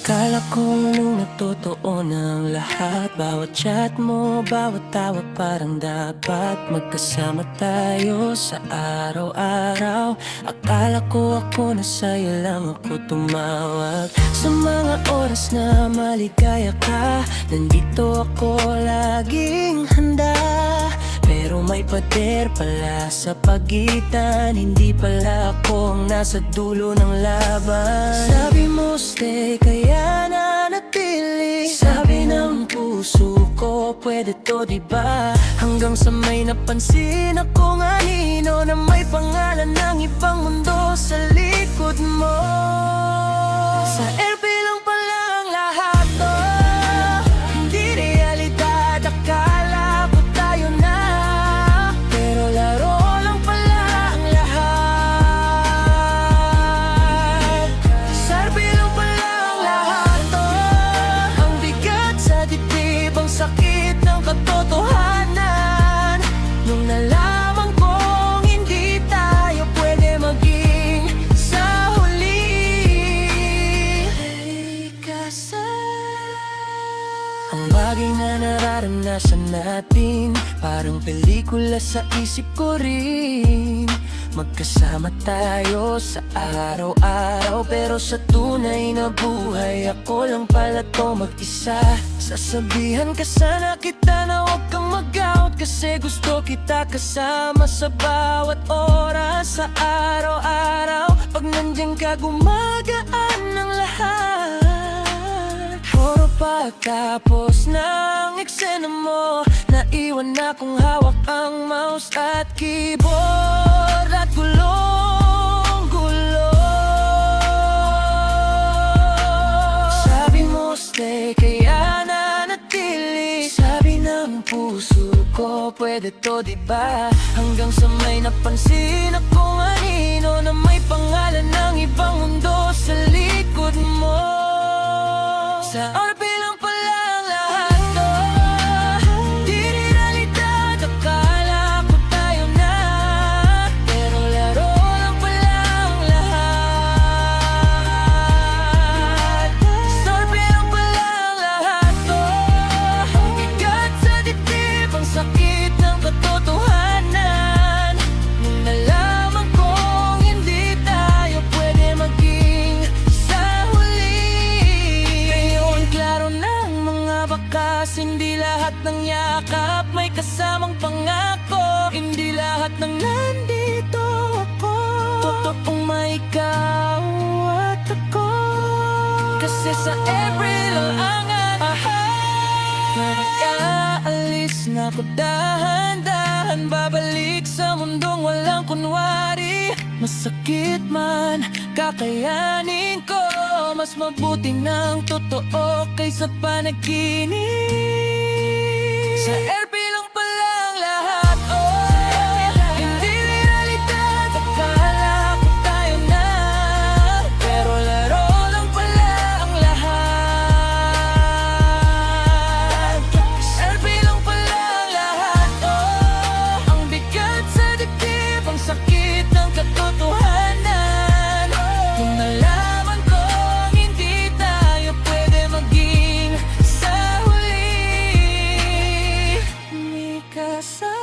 Akala ko nung natotoo ng lahat, bawat chat mo, bawat tawa parang dapat magkasama tayo sa araw-araw. Akala ko ako na sa'yo lang ako tumawag. Sa mga oras na maligaya ka, nandito ako laging handa. Pero may pader pala sa pagitan, hindi pala ako ang nasa dulo ng laban. Sabi mo stay, kaya nanatili. Sabi ng puso ko, pwede to diba? Hanggang sa may napansin akong anino na may pangalan ng ibang mundo sa likod mo. Sa LP lang pala ang lahat to, hindi realidad. Akala ko tayo na, pero laro lang pala ang lahat. Sa LP lang pala ang lahat to, ang bigat sa dibdib, ang sakit ng katotohanan. Nung nalaman kong hindi tayo pwede maging sa huli. Hey, kasi ang bagay na nararanasan natin, parang pelikula sa isip ko rin. Magkasama tayo sa araw-araw, pero sa tunay na buhay ako lang pala to mag-isa. Sasabihan ka sana kita na huwag kang mag-out, kasi gusto kita kasama sa bawat oras sa araw-araw. Pag nandiyan ka, gumagaan ng lahat. Puro pagtapos ng eksena mo, naiwan na kong hawak ang mouse at keyboard at gulong-gulo. Sabi mo stay, kaya nanatili. Sabi ng puso ko, pwede to diba? Hanggang sa may napansin akong anino na may pangalan ng ibang mundo sa likod mo. Sa RP lang pala ang lahat to, di realidad. Akala ko tayo na, pero laro lang pala ang lahat. Sa RP lang pala ang lahat to, ang bigat sa dibdib, ang sakit ng katotohanan. Nung nalaman kong hindi tayo pwede maging sa huli. Ngayon klaro ng mga bakas, hindi lahat ng yakap may kasamang pangako. Hindi lahat ng nandito ako, totoong may ikaw at ako. Kasi sa April ang aalis na ko dahan-dahan, babalik sa mundong walang kunwari. Masakit man, kakayanin ko, mas mabuti ng totoo kaysa panaginip. Sa LP lang pala ang lahat, oh, hindi realidad. Akala ko tayo na, pero laro lang pala ang lahat. Sa LP lang pala ang lahat, oh, ang bigat sa dibdib, ang sakit ng katotohanan. Nung nalaman kong hindi tayo pwede maging sa huli. Mikasa.